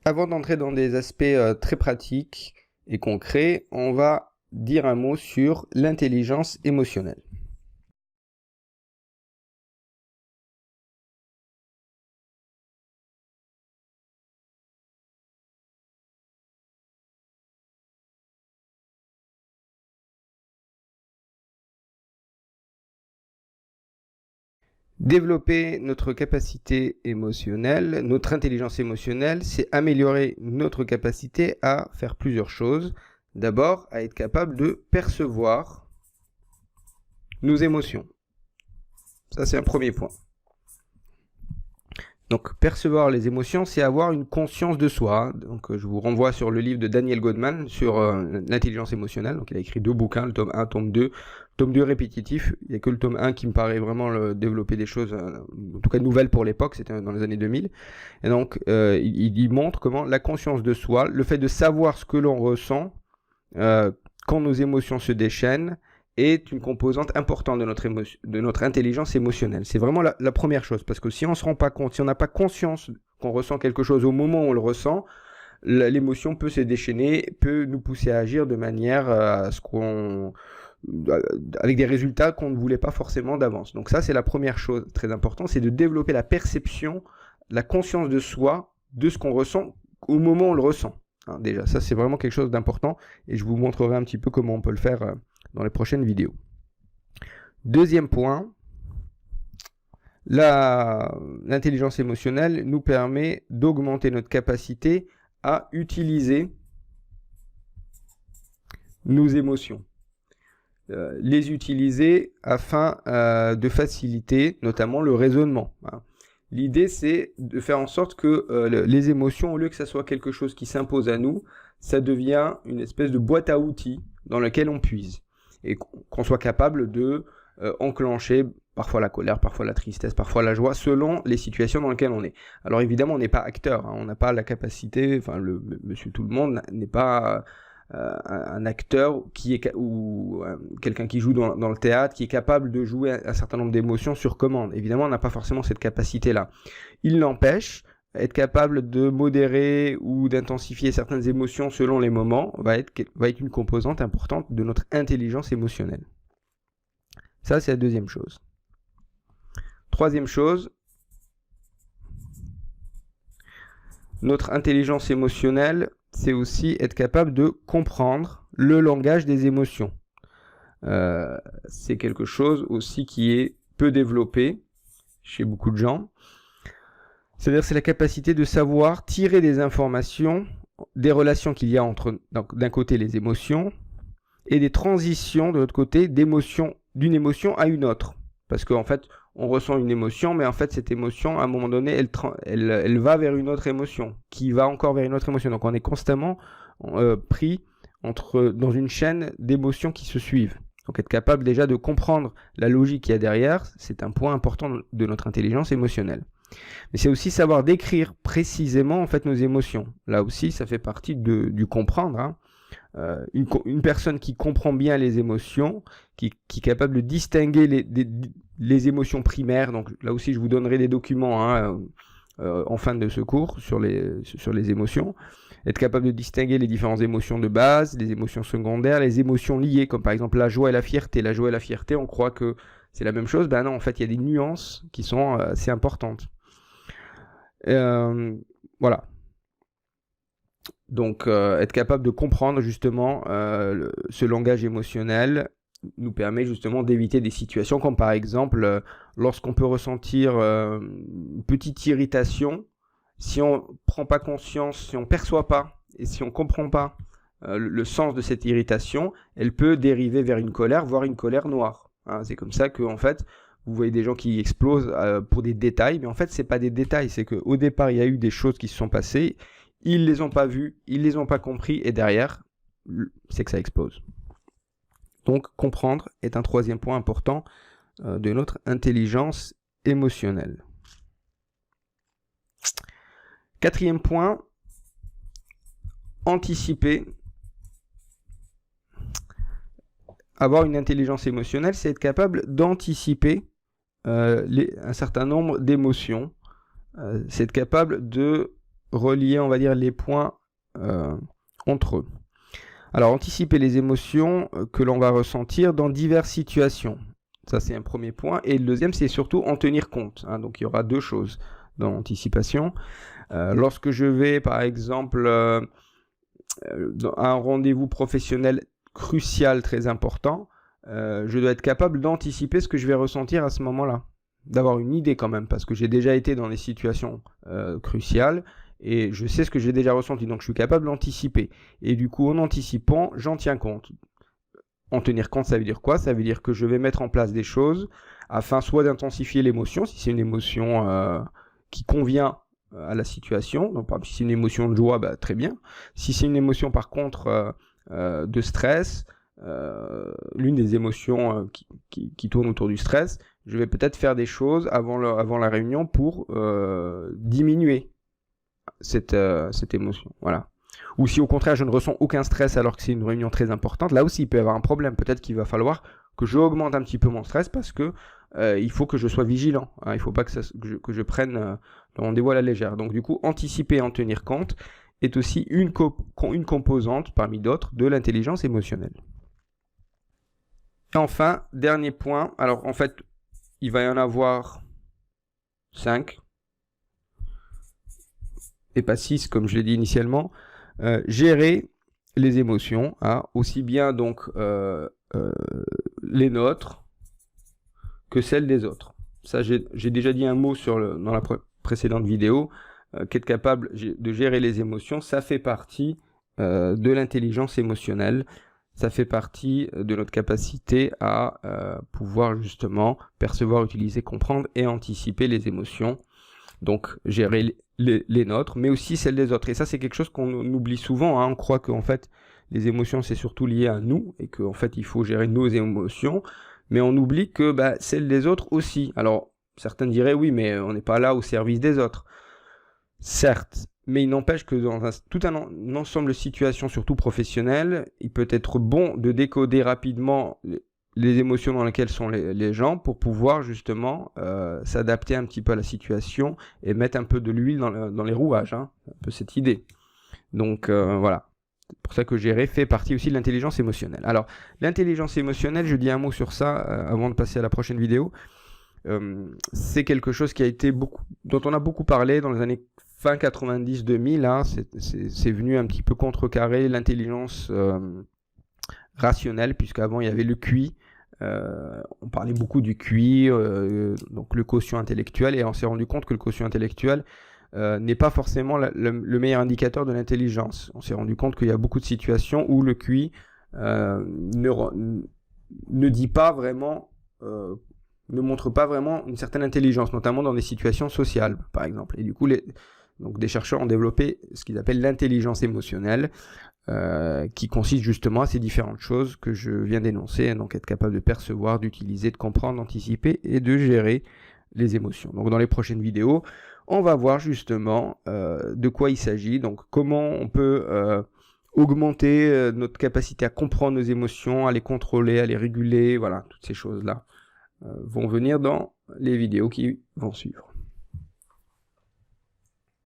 Avant d'entrer dans des aspects très pratiques et concrets, on va dire un mot sur l'intelligence émotionnelle. Développer notre capacité émotionnelle, notre intelligence émotionnelle, c'est améliorer notre capacité à faire plusieurs choses. D'abord, à être capable de percevoir nos émotions. Ça, c'est un premier point. Donc, percevoir les émotions, c'est avoir une conscience de soi. Donc, je vous renvoie sur le livre de Daniel Goleman sur l'intelligence émotionnelle. Donc, il a écrit 2 bouquins, le tome 1, tome 2. Tome 2 répétitif, il n'y a que le tome 1 qui me paraît vraiment développer des choses, en tout cas nouvelles pour l'époque, c'était dans les années 2000. Et donc, il montre comment la conscience de soi, le fait de savoir ce que l'on ressent quand nos émotions se déchaînent, est une composante importante de notre intelligence émotionnelle. C'est vraiment la première chose, parce que si on ne se rend pas compte, si on n'a pas conscience qu'on ressent quelque chose au moment où on le ressent, l'émotion peut se déchaîner, peut nous pousser à agir de manière à ce qu'on... avec des résultats qu'on ne voulait pas forcément d'avance. Donc ça, c'est la première chose très importante, c'est de développer la perception, la conscience de soi, de ce qu'on ressent au moment où on le ressent. Hein, déjà, ça c'est vraiment quelque chose d'important et je vous montrerai un petit peu comment on peut le faire dans les prochaines vidéos. Deuxième point, l'intelligence émotionnelle nous permet d'augmenter notre capacité à utiliser nos émotions. Les utiliser afin de faciliter notamment le raisonnement. Hein. L'idée, c'est de faire en sorte que les émotions, au lieu que ça soit quelque chose qui s'impose à nous, ça devient une espèce de boîte à outils dans laquelle on puise. Et qu'on soit capable de enclencher parfois la colère, parfois la tristesse, parfois la joie, selon les situations dans lesquelles on est. Alors évidemment, on n'est pas acteur, hein, on n'a pas la capacité, enfin monsieur tout le monde n'est pas... un acteur ou quelqu'un qui joue dans le théâtre, qui est capable de jouer un certain nombre d'émotions sur commande. Évidemment, on n'a pas forcément cette capacité-là. Il n'empêche, être capable de modérer ou d'intensifier certaines émotions selon les moments va être une composante importante de notre intelligence émotionnelle. Ça, c'est la deuxième chose. Troisième chose, notre intelligence émotionnelle, c'est aussi être capable de comprendre le langage des émotions. C'est quelque chose aussi qui est peu développé chez beaucoup de gens. C'est-à-dire c'est la capacité de savoir tirer des informations, des relations qu'il y a entre, d'un côté, les émotions, et des transitions de l'autre côté, d'une émotion à une autre. Parce qu'en fait, on ressent une émotion, mais en fait, cette émotion, à un moment donné, elle va vers une autre émotion, qui va encore vers une autre émotion. Donc, on est constamment pris dans une chaîne d'émotions qui se suivent. Donc, être capable déjà de comprendre la logique qu'il y a derrière, c'est un point important de notre intelligence émotionnelle. Mais c'est aussi savoir décrire précisément, en fait, nos émotions. Là aussi, ça fait partie du comprendre, hein. Une personne qui comprend bien les émotions, qui est capable de distinguer les émotions primaires, donc là aussi je vous donnerai des documents hein, en fin de ce cours sur les émotions, être capable de distinguer les différentes émotions de base, les émotions secondaires, les émotions liées, comme par exemple la joie et la fierté. La joie et la fierté, on croit que c'est la même chose, ben non, en fait il y a des nuances qui sont assez importantes. Voilà. Donc, être capable de comprendre justement ce langage émotionnel nous permet justement d'éviter des situations comme par exemple lorsqu'on peut ressentir une petite irritation, si on ne prend pas conscience, si on ne perçoit pas et si on ne comprend pas le sens de cette irritation, elle peut dériver vers une colère, voire une colère noire. Hein, c'est comme ça que en fait, vous voyez des gens qui explosent pour des détails, mais en fait, c'est pas des détails, c'est qu'au départ, il y a eu des choses qui se sont passées, ils les ont pas vues, ils les ont pas compris, et derrière, c'est que ça explose. Donc, comprendre est un troisième point important de notre intelligence émotionnelle. Quatrième point, anticiper. Avoir une intelligence émotionnelle, c'est être capable d'anticiper un certain nombre d'émotions. C'est être capable de relier, on va dire, les points entre eux. Alors, anticiper les émotions que l'on va ressentir dans diverses situations. Ça, c'est un premier point. Et le deuxième, c'est surtout en tenir compte. Hein. Donc, il y aura deux choses dans l'anticipation. Lorsque je vais, par exemple, à un rendez-vous professionnel crucial, très important, je dois être capable d'anticiper ce que je vais ressentir à ce moment-là. D'avoir une idée quand même, parce que j'ai déjà été dans des situations cruciales, et je sais ce que j'ai déjà ressenti, donc je suis capable d'anticiper. Et du coup, en anticipant, j'en tiens compte. En tenir compte, ça veut dire quoi? Ça veut dire que je vais mettre en place des choses afin soit d'intensifier l'émotion, si c'est une émotion qui convient à la situation. Donc, par exemple, si c'est une émotion de joie, bah, très bien. Si c'est une émotion, par contre, de stress, l'une des émotions qui tourne autour du stress, je vais peut-être faire des choses avant la réunion pour diminuer cette émotion. Voilà. Ou si au contraire je ne ressens aucun stress alors que c'est une réunion très importante, là aussi il peut y avoir un problème. Peut-être qu'il va falloir que j'augmente un petit peu mon stress parce que il faut que je sois vigilant. Hein. Il ne faut pas que je prenne le rendez-vous à la légère. Donc du coup, anticiper et en tenir compte est aussi une composante parmi d'autres de l'intelligence émotionnelle. Et enfin, dernier point. Alors en fait, il va y en avoir 5 et pas 6 comme je l'ai dit initialement. Gérer les émotions, hein, aussi bien donc les nôtres que celles des autres. Ça, j'ai déjà dit un mot dans la précédente vidéo, qu'être capable de gérer les émotions, ça fait partie de l'intelligence émotionnelle, ça fait partie de notre capacité à pouvoir justement percevoir, utiliser, comprendre et anticiper les émotions. Donc gérer les nôtres, mais aussi celles des autres. Et ça, c'est quelque chose qu'on oublie souvent. Hein. On croit qu'en fait, les émotions, c'est surtout lié à nous, et qu'en fait, il faut gérer nos émotions, mais on oublie que celles des autres aussi. Alors, certains diraient, oui, mais on n'est pas là au service des autres. Certes, mais il n'empêche que dans tout un ensemble de situations, surtout professionnelles, il peut être bon de décoder rapidement les émotions dans lesquelles sont les gens pour pouvoir justement s'adapter un petit peu à la situation et mettre un peu de l'huile dans les rouages, hein, un peu cette idée. Donc voilà, c'est pour ça que gérer fait partie aussi de l'intelligence émotionnelle. Alors l'intelligence émotionnelle, je dis un mot sur ça avant de passer à la prochaine vidéo. C'est quelque chose qui a été dont on a beaucoup parlé dans les années fin 90-2000. Hein, c'est venu un petit peu contrecarrer l'intelligence rationnel, puisqu'avant il y avait le QI, on parlait beaucoup du QI, donc le quotient intellectuel, et on s'est rendu compte que le quotient intellectuel n'est pas forcément le meilleur indicateur de l'intelligence. On s'est rendu compte qu'il y a beaucoup de situations où le QI ne dit pas vraiment, ne montre pas vraiment une certaine intelligence, notamment dans des situations sociales, par exemple. Et du coup, donc des chercheurs ont développé ce qu'ils appellent l'intelligence émotionnelle, qui consiste justement à ces différentes choses que je viens d'énoncer, donc être capable de percevoir, d'utiliser, de comprendre, d'anticiper et de gérer les émotions. Donc dans les prochaines vidéos, on va voir justement de quoi il s'agit, donc comment on peut augmenter notre capacité à comprendre nos émotions, à les contrôler, à les réguler, voilà, toutes ces choses-là vont venir dans les vidéos qui vont suivre.